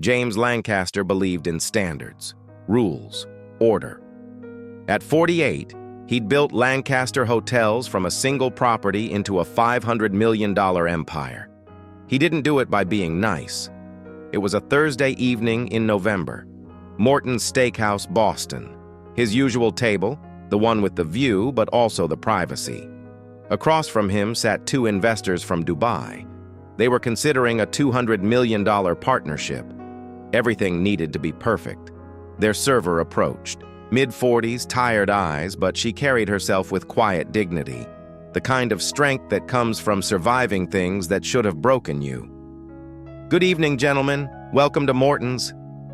James Lancaster believed in standards, rules, order. At 48, he'd built Lancaster Hotels from a single property into a $500 million empire. He didn't do it by being nice. It was a Thursday evening in November. Morton's Steakhouse, Boston. His usual table, the one with the view but also the privacy. Across from him sat two investors from Dubai. They were considering a $200 million partnership. Everything needed to be perfect. Their server approached. Mid-40s, tired eyes, but she carried herself with quiet dignity. The kind of strength that comes from surviving things that should have broken you. "Good evening, gentlemen. Welcome to Morton's.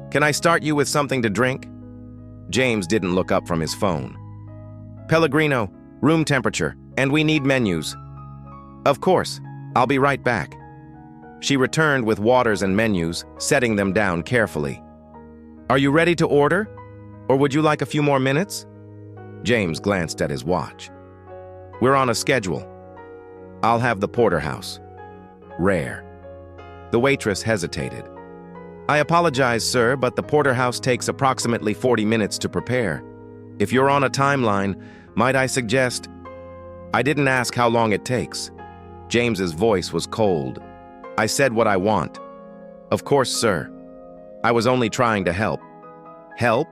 Can I start you with something to drink?" James didn't look up from his phone. "Pellegrino, room temperature, and we need menus." "Of course. I'll be right back." She returned with waters and menus, setting them down carefully. "Are you ready to order? Or would you like a few more minutes?" James glanced at his watch. "We're on a schedule. I'll have the porterhouse. Rare." The waitress hesitated. "I apologize, sir, but the porterhouse takes approximately 40 minutes to prepare. If you're on a timeline, might I suggest—" "I didn't ask how long it takes." James's voice was cold. "I said what I want." "Of course, sir. I was only trying to help." "Help?"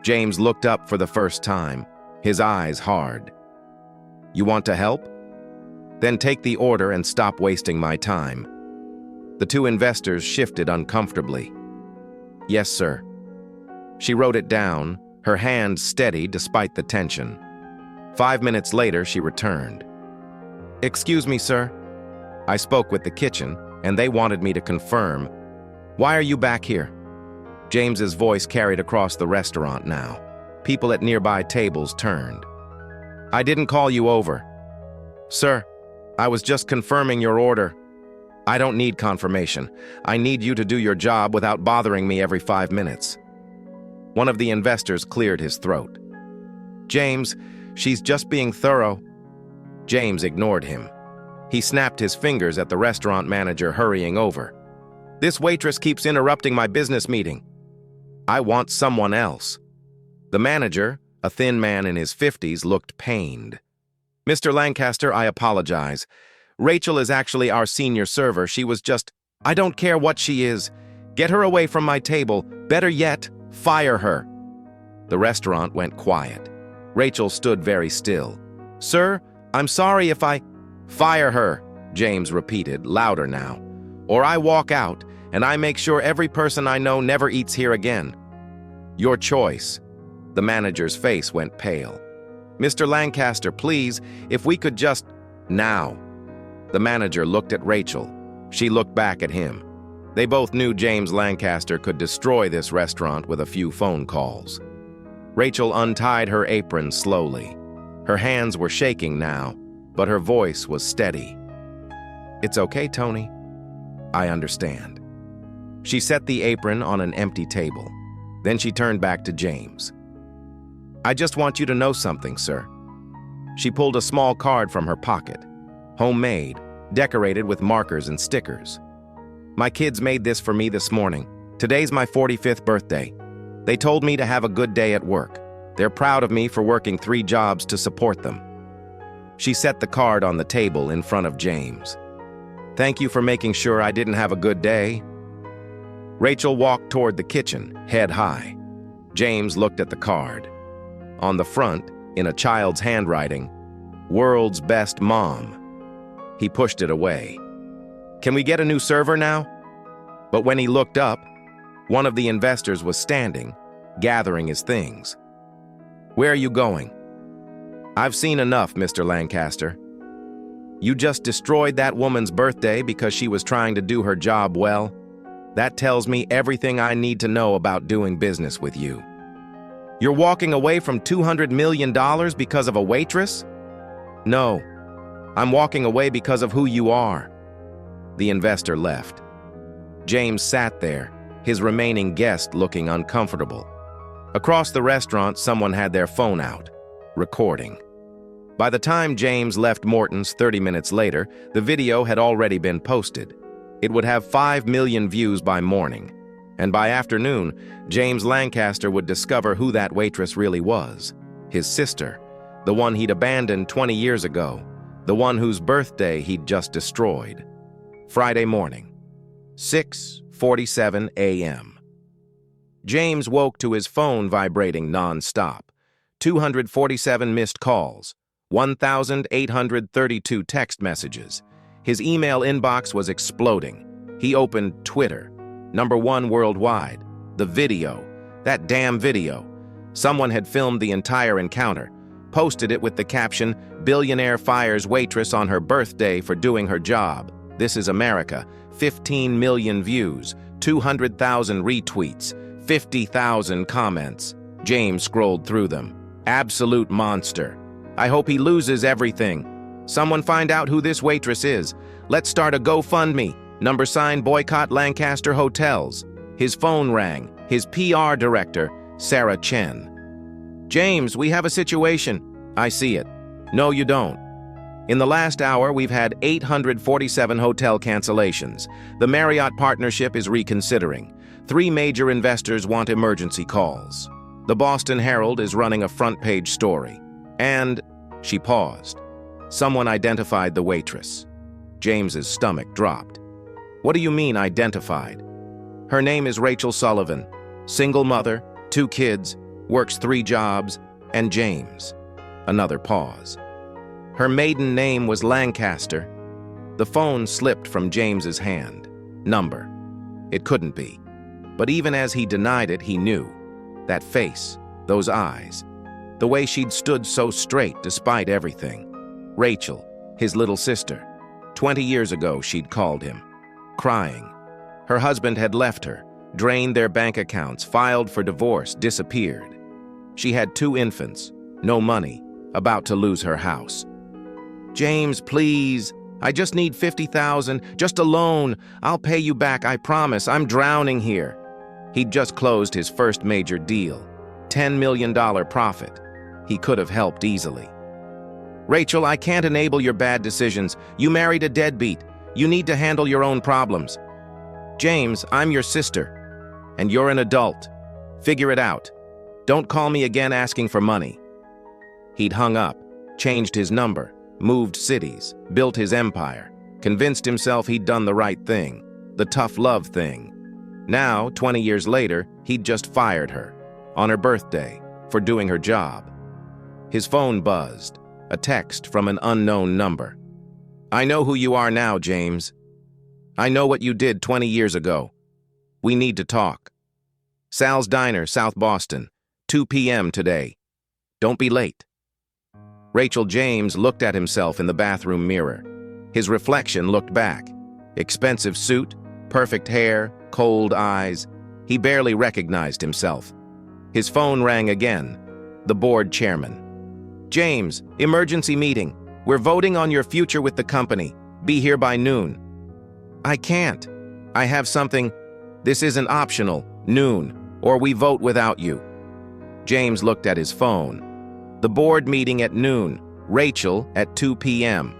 James looked up for the first time, his eyes hard. "You want to help? Then take the order and stop wasting my time." The two investors shifted uncomfortably. "Yes, sir." She wrote it down, her hand steady despite the tension. 5 minutes later, she returned. "Excuse me, sir. I spoke with the kitchen, and they wanted me to confirm. Why are you back here?" James's voice carried across the restaurant now. People at nearby tables turned. "I didn't call you over." "Sir, I was just confirming your order." "I don't need confirmation. I need you to do your job without bothering me every 5 minutes." One of the investors cleared his throat. "James, she's just being thorough." James ignored him. He snapped his fingers at the restaurant manager hurrying over. "This waitress keeps interrupting my business meeting. I want someone else." The manager, a thin man in his 50s, looked pained. "Mr. Lancaster, I apologize. Rachel is actually our senior server. She was just—" "I don't care what she is. Get her away from my table. Better yet, fire her." The restaurant went quiet. Rachel stood very still. "Sir, I'm sorry if I—" "Fire her," James repeated, louder now. "Or I walk out, and I make sure every person I know never eats here again." "Your choice." The manager's face went pale. "Mr. Lancaster, please, if we could just—" "Now." The manager looked at Rachel. She looked back at him. They both knew James Lancaster could destroy this restaurant with a few phone calls. Rachel untied her apron slowly. Her hands were shaking now, but her voice was steady. "It's okay, Tony. I understand." She set the apron on an empty table. Then she turned back to James. "I just want you to know something, sir." She pulled a small card from her pocket. Homemade, decorated with markers and stickers. "My kids made this for me this morning. Today's my 45th birthday. They told me to have a good day at work. They're proud of me for working 3 jobs to support them." She set the card on the table in front of James. "Thank you for making sure I didn't have a good day." Rachel walked toward the kitchen, head high. James looked at the card. On the front, in a child's handwriting, "World's Best Mom." He pushed it away. "Can we get a new server now?" But when he looked up, one of the investors was standing, gathering his things. "Where are you going?" "I've seen enough, Mr. Lancaster. You just destroyed that woman's birthday because she was trying to do her job well. That tells me everything I need to know about doing business with you. You're walking away from $200 million because of a waitress?" "No, I'm walking away because of who you are." The investor left. James sat there, his remaining guest looking uncomfortable. Across the restaurant, someone had their phone out, recording. By the time James left Morton's 30 minutes later, the video had already been posted. It would have 5 million views by morning. And by afternoon, James Lancaster would discover who that waitress really was. His sister, the one he'd abandoned 20 years ago, the one whose birthday he'd just destroyed. Friday morning, 6:47 a.m. James woke to his phone vibrating non-stop. 247 missed calls, 1,832 text messages. His email inbox was exploding. He opened Twitter, #1 worldwide. The video, that damn video. Someone had filmed the entire encounter, posted it with the caption, "Billionaire fires waitress on her birthday for doing her job. This is America." 15 million views, 200,000 retweets, 50,000 comments. James scrolled through them. Absolute monster. I hope he loses everything. Someone find out who this waitress is. Let's start a GoFundMe. # boycott Lancaster hotels. His phone rang. His PR director, Sarah Chen. "James, we have a situation." "I see it." "No, you don't." In the last hour, we've had 847 hotel cancellations. The Marriott partnership is reconsidering. 3 major investors want emergency calls. The Boston Herald is running a front-page story. And, she paused. Someone identified the waitress. James's stomach dropped. "What do you mean, identified?" "Her name is Rachel Sullivan. Single mother, 2 kids, works 3 jobs, and James." Another pause. "Her maiden name was Lancaster." The phone slipped from James's hand. Number. It couldn't be. But even as he denied it, he knew. That face, those eyes, the way she'd stood so straight despite everything. Rachel, his little sister. 20 years ago, she'd called him. Crying. Her husband had left her, drained their bank accounts, filed for divorce, disappeared. She had 2 infants, no money, about to lose her house. "James, please. I just need 50,000, just a loan. I'll pay you back, I promise. I'm drowning here." He'd just closed his first major deal, $10 million profit. He could have helped easily. "Rachel, I can't enable your bad decisions. You married a deadbeat. You need to handle your own problems." "James, I'm your sister. And you're an adult. Figure it out. Don't call me again asking for money." He'd hung up, changed his number, moved cities, built his empire, convinced himself he'd done the right thing, the tough love thing. Now, 20 years later, he'd just fired her, on her birthday, for doing her job. His phone buzzed, a text from an unknown number. "I know who you are now, James. I know what you did 20 years ago. We need to talk. Sal's Diner, South Boston, 2 p.m. today. Don't be late." Rachel James looked at himself in the bathroom mirror. His reflection looked back. Expensive suit, perfect hair, cold eyes. He barely recognized himself. His phone rang again. The board chairman. "James, emergency meeting. We're voting on your future with the company. Be here by noon." "I can't. I have something. This isn't optional. Noon, or we vote without you." James looked at his phone. The board meeting at noon, Rachel at 2 p.m.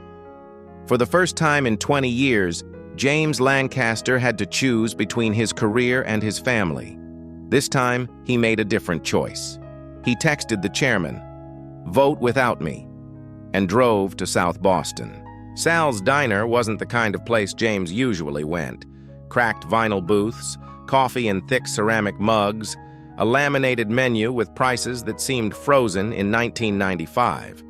For the first time in 20 years, James Lancaster had to choose between his career and his family. This time, he made a different choice. He texted the chairman, "Vote without me," and drove to South Boston. Sal's Diner wasn't the kind of place James usually went. Cracked vinyl booths, coffee in thick ceramic mugs, a laminated menu with prices that seemed frozen in 1995.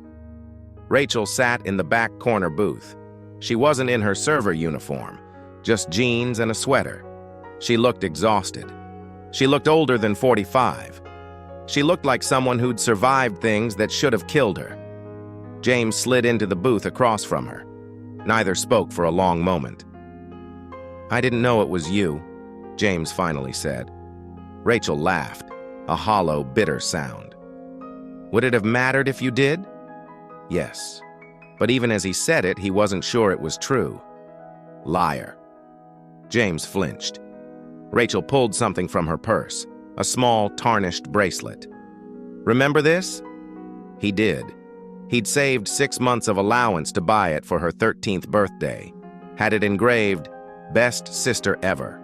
Rachel sat in the back corner booth. She wasn't in her server uniform, just jeans and a sweater. She looked exhausted. She looked older than 45. She looked like someone who'd survived things that should have killed her. James slid into the booth across from her. Neither spoke for a long moment. "I didn't know it was you," James finally said. Rachel laughed, a hollow, bitter sound. "Would it have mattered if you did?" "Yes." But even as he said it, he wasn't sure it was true. Liar. James flinched. Rachel pulled something from her purse, a small, tarnished bracelet. "Remember this?" He did. He'd saved 6 months of allowance to buy it for her 13th birthday. Had it engraved, "Best sister ever."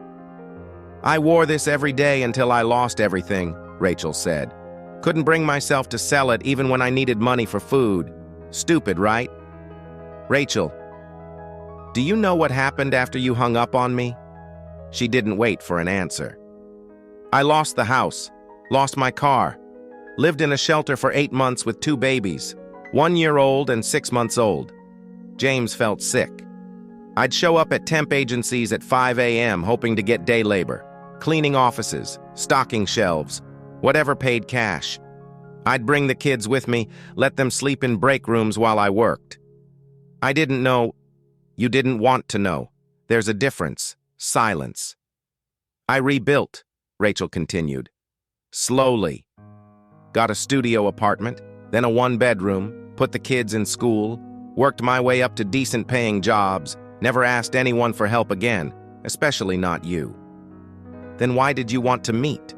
I wore this every day until I lost everything, Rachel said. Couldn't bring myself to sell it even when I needed money for food. Stupid, right? Rachel, do you know what happened after you hung up on me? She didn't wait for an answer. I lost the house, lost my car, lived in a shelter for 8 months with 2 babies, 1 year old and 6 months old. James felt sick. I'd show up at temp agencies at 5 a.m. hoping to get day labor, cleaning offices, stocking shelves, whatever paid cash. I'd bring the kids with me, let them sleep in break rooms while I worked. I didn't know. You didn't want to know. There's a difference. Silence. I rebuilt, Rachel continued. Slowly. Got a studio apartment, then a 1-bedroom, put the kids in school, worked my way up to decent-paying jobs, never asked anyone for help again, especially not you. Then why did you want to meet?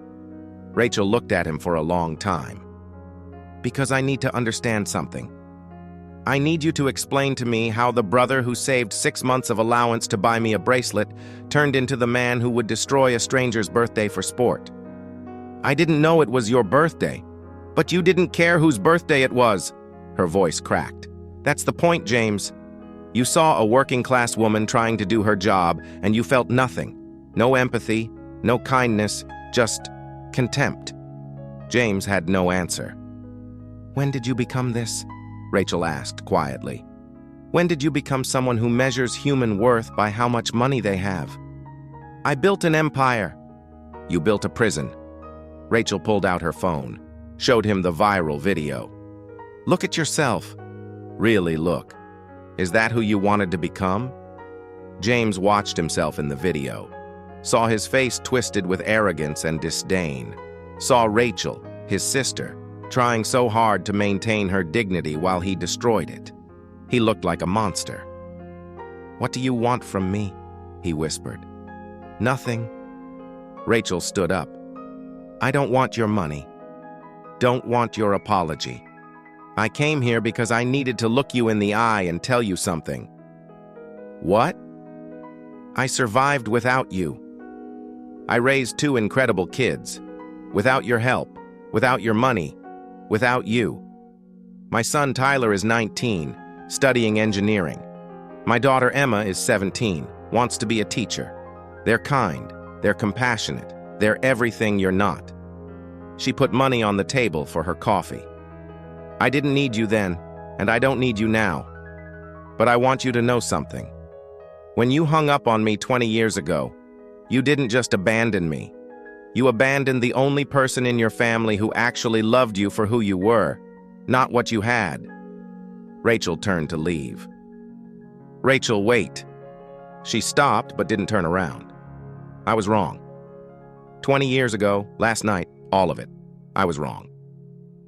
Rachel looked at him for a long time. Because I need to understand something. I need you to explain to me how the brother who saved 6 months of allowance to buy me a bracelet turned into the man who would destroy a stranger's birthday for sport. I didn't know it was your birthday, but you didn't care whose birthday it was. Her voice cracked. That's the point, James. You saw a working-class woman trying to do her job, and you felt nothing. No empathy, no kindness, just contempt. James had no answer. When did you become this? Rachel asked quietly. When did you become someone who measures human worth by how much money they have? I built an empire. You built a prison. Rachel pulled out her phone, showed him the viral video. Look at yourself. Really look. Is that who you wanted to become? James watched himself in the video, saw his face twisted with arrogance and disdain, saw Rachel, his sister, trying so hard to maintain her dignity while he destroyed it. He looked like a monster. What do you want from me? He whispered. Nothing. Rachel stood up. I don't want your money. Don't want your apology. I came here because I needed to look you in the eye and tell you something. What? I survived without you. I raised 2 incredible kids. Without your help, without your money, without you. My son Tyler is 19, studying engineering. My daughter Emma is 17, wants to be a teacher. They're kind, they're compassionate, they're everything you're not. She put money on the table for her coffee. I didn't need you then, and I don't need you now. But I want you to know something. When you hung up on me 20 years ago, you didn't just abandon me. You abandoned the only person in your family who actually loved you for who you were, not what you had. Rachel turned to leave. Rachel, wait. She stopped but didn't turn around. I was wrong. 20 years ago, last night, all of it. I was wrong.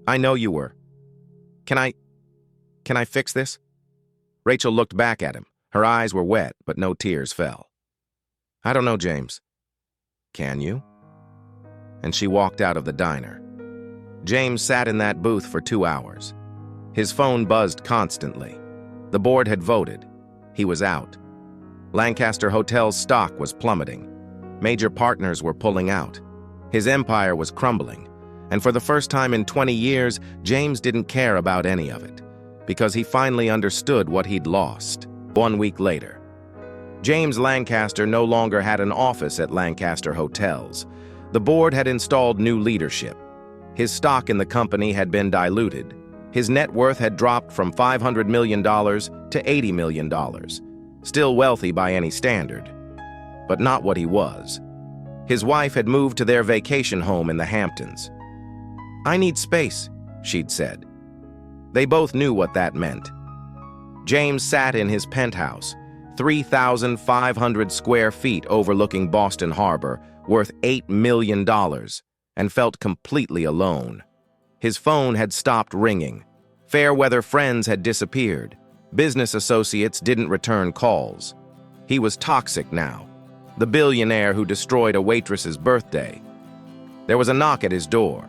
I know you were. Can I fix this? Rachel looked back at him. Her eyes were wet, but no tears fell. I don't know, James. Can you? And she walked out of the diner. James sat in that booth for 2 hours. His phone buzzed constantly. The board had voted. He was out. Lancaster Hotel's stock was plummeting. Major partners were pulling out. His empire was crumbling. And for the first time in 20 years, James didn't care about any of it, because he finally understood what he'd lost. 1 week later, James Lancaster no longer had an office at Lancaster Hotels. The board had installed new leadership. His stock in the company had been diluted. His net worth had dropped from $500 million to $80 million. Still wealthy by any standard, but not what he was. His wife had moved to their vacation home in the Hamptons. I need space, she'd said. They both knew what that meant. James sat in his penthouse, 3,500 square feet overlooking Boston Harbor, worth $8 million, and felt completely alone. His phone had stopped ringing. Fair-weather friends had disappeared. Business associates didn't return calls. He was toxic now, the billionaire who destroyed a waitress's birthday. There was a knock at his door.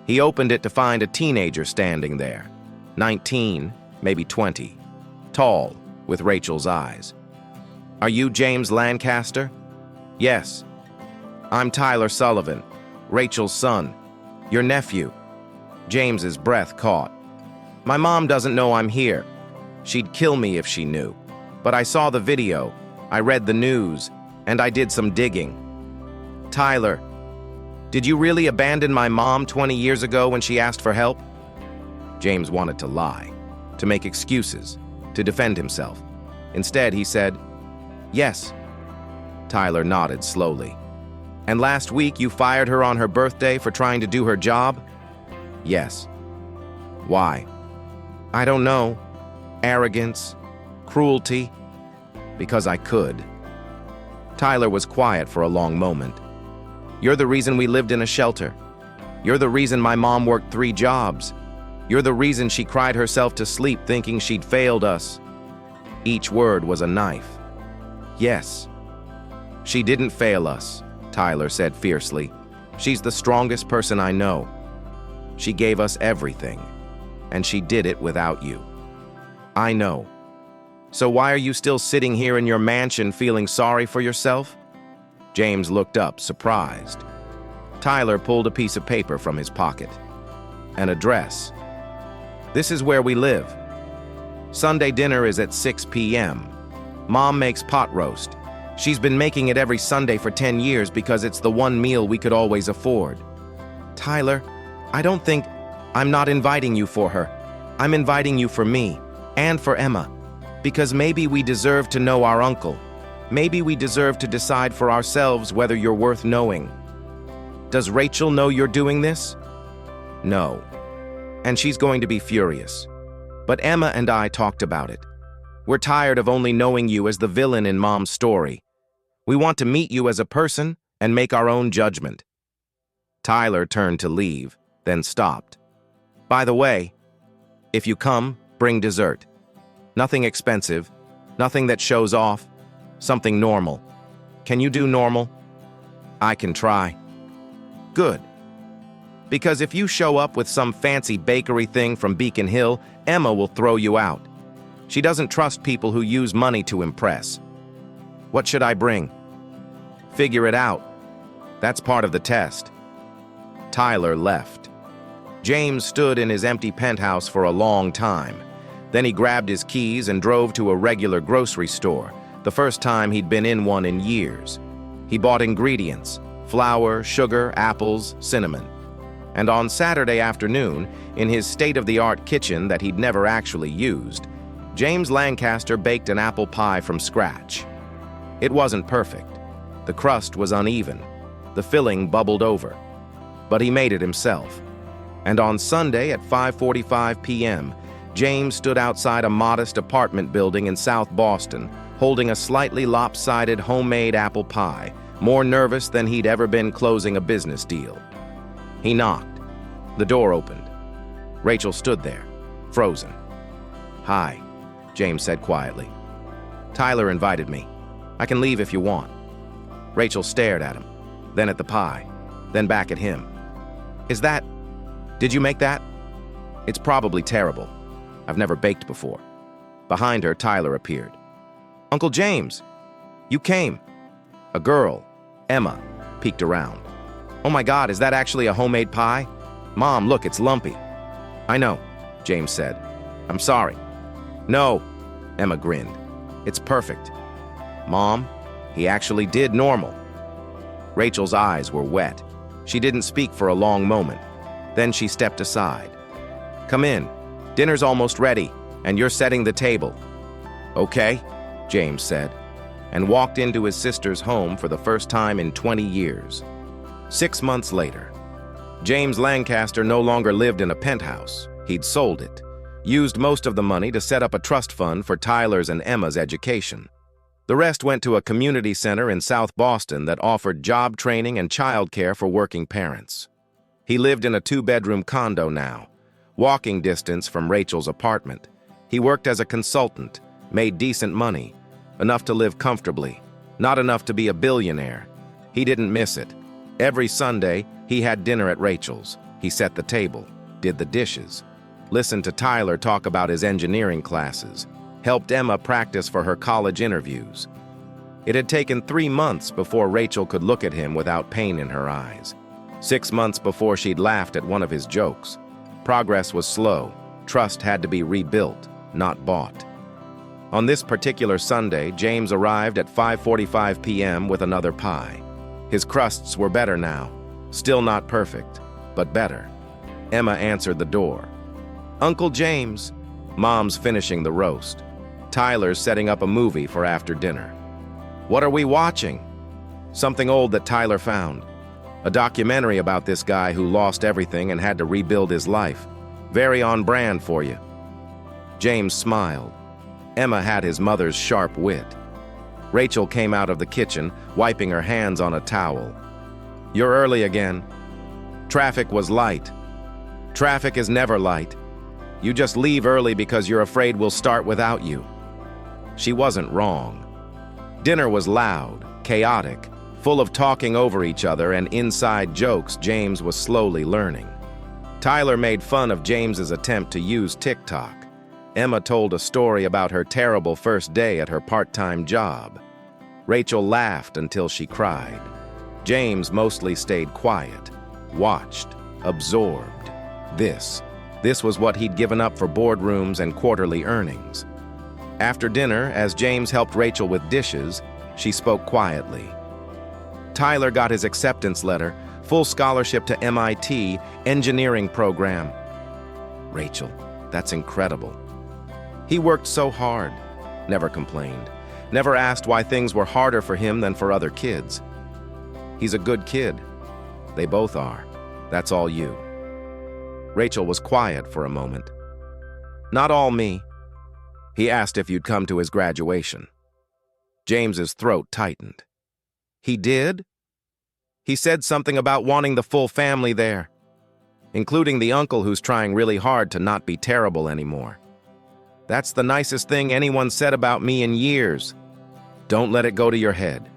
He opened it to find a teenager standing there, 19, maybe 20, tall, with Rachel's eyes. Are you James Lancaster? Yes. I'm Tyler Sullivan, Rachel's son, your nephew. James's breath caught. My mom doesn't know I'm here. She'd kill me if she knew. But I saw the video, I read the news, and I did some digging. Tyler, did you really abandon my mom 20 years ago when she asked for help? James wanted to lie, to make excuses, to defend himself. Instead, he said, "Yes." Tyler nodded slowly. "And last week you fired her on her birthday for trying to do her job?" "Yes." "Why?" "I don't know. Arrogance, cruelty. Because I could." Tyler was quiet for a long moment. "You're the reason we lived in a shelter. You're the reason my mom worked 3 jobs. You're the reason she cried herself to sleep thinking she'd failed us." Each word was a knife. "Yes. She didn't fail us," Tyler said fiercely. "She's the strongest person I know. She gave us everything, and she did it without you." "I know. So why are you still sitting here in your mansion feeling sorry for yourself?" James looked up, surprised. Tyler pulled a piece of paper from his pocket. "An address. This is where we live. Sunday dinner is at 6 p.m. Mom makes pot roast. She's been making it every Sunday for 10 years because it's the one meal we could always afford." "Tyler, I'm not inviting you for her. I'm inviting you for me and for Emma. Because maybe we deserve to know our uncle. Maybe we deserve to decide for ourselves whether you're worth knowing." "Does Rachel know you're doing this?" "No. And she's going to be furious. But Emma and I talked about it. We're tired of only knowing you as the villain in Mom's story. We want to meet you as a person and make our own judgment." Tyler turned to leave, then stopped. "By the way, if you come, bring dessert. Nothing expensive, nothing that shows off, something normal. Can you do normal?" "I can try." "Good. Because if you show up with some fancy bakery thing from Beacon Hill, Emma will throw you out. She doesn't trust people who use money to impress." "What should I bring?" "Figure it out. That's part of the test." Tyler left. James stood in his empty penthouse for a long time. Then he grabbed his keys and drove to a regular grocery store, the first time he'd been in one in years. He bought ingredients: flour, sugar, apples, cinnamon. And on Saturday afternoon, in his state-of-the-art kitchen that he'd never actually used, James Lancaster baked an apple pie from scratch. It wasn't perfect. The crust was uneven. The filling bubbled over. But he made it himself. And on Sunday at 5:45 p.m., James stood outside a modest apartment building in South Boston, holding a slightly lopsided homemade apple pie, more nervous than he'd ever been closing a business deal. He knocked. The door opened. Rachel stood there, frozen. "Hi," James said quietly. "Tyler invited me. I can leave if you want." Rachel stared at him, then at the pie, then back at him. Did you make that?" "It's probably terrible. I've never baked before." Behind her, Tyler appeared. "Uncle James, you came." A girl, Emma, peeked around. "Oh my God, is that actually a homemade pie? Mom, look, it's lumpy." "I know," James said. "I'm sorry." "No," Emma grinned. "It's perfect." "Mom, he actually did normal." Rachel's eyes were wet. She didn't speak for a long moment. Then she stepped aside. "Come in. Dinner's almost ready, and you're setting the table." "Okay," James said, and walked into his sister's home for the first time in 20 years. 6 months later, James Lancaster no longer lived in a penthouse. He'd sold it, used most of the money to set up a trust fund for Tyler's and Emma's education. The rest went to a community center in South Boston that offered job training and childcare for working parents. He lived in a 2-bedroom condo now, walking distance from Rachel's apartment. He worked as a consultant, made decent money, enough to live comfortably, not enough to be a billionaire. He didn't miss it. Every Sunday, he had dinner at Rachel's. He set the table, did the dishes, listened to Tyler talk about his engineering classes, helped Emma practice for her college interviews. It had taken 3 months before Rachel could look at him without pain in her eyes. 6 months before she'd laughed at one of his jokes. Progress was slow. Trust had to be rebuilt, not bought. On this particular Sunday, James arrived at 5:45 p.m. with another pie. His crusts were better now. Still not perfect, but better. Emma answered the door. "Uncle James." Mom's finishing the roast. Tyler's setting up a movie for after dinner. "What are we watching?" "Something old that Tyler found. A documentary about this guy who lost everything and had to rebuild his life. Very on brand for you." James smiled. Emma had his mother's sharp wit. Rachel came out of the kitchen, wiping her hands on a towel. "You're early again." "Traffic was light." "Traffic is never light. You just leave early because you're afraid we'll start without you." She wasn't wrong. Dinner was loud, chaotic, full of talking over each other and inside jokes James was slowly learning. Tyler made fun of James's attempt to use TikTok. Emma told a story about her terrible first day at her part-time job. Rachel laughed until she cried. James mostly stayed quiet, watched, absorbed. This was what he'd given up for boardrooms and quarterly earnings. After dinner, as James helped Rachel with dishes, she spoke quietly. "Tyler got his acceptance letter, full scholarship to MIT, engineering program." "Rachel, that's incredible." "He worked so hard," never complained, never asked why things were harder for him than for other kids. "He's a good kid." "They both are. That's all you." Rachel was quiet for a moment. "Not all me." "He asked if you'd come to his graduation." James's throat tightened. "He did?" "He said something about wanting the full family there, including the uncle who's trying really hard to not be terrible anymore." "That's the nicest thing anyone said about me in years." "Don't let it go to your head."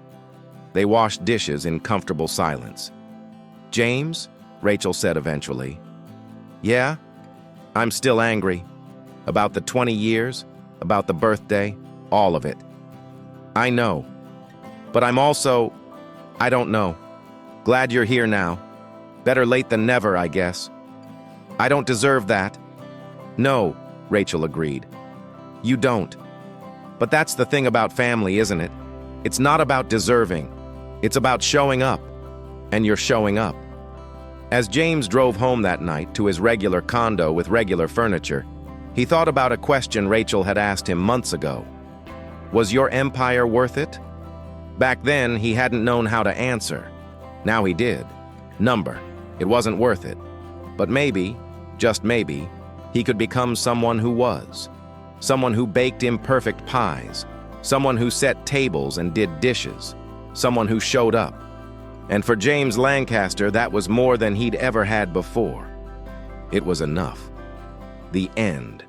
They washed dishes in comfortable silence. "James," Rachel said eventually. "Yeah? I'm still angry. About the 20 years, about the birthday, all of it. I know. But I'm also, I don't know. Glad you're here now. Better late than never, I guess." "I don't deserve that." "No," Rachel agreed. "You don't. But that's the thing about family, isn't it? It's not about deserving. It's about showing up. And you're showing up." As James drove home that night to his regular condo with regular furniture, he thought about a question Rachel had asked him months ago. Was your empire worth it? Back then, he hadn't known how to answer. Now he did. Number. It wasn't worth it. But maybe, just maybe, he could become someone who was. Someone who baked imperfect pies. Someone who set tables and did dishes. Someone who showed up. And for James Lancaster, that was more than he'd ever had before. It was enough. The end.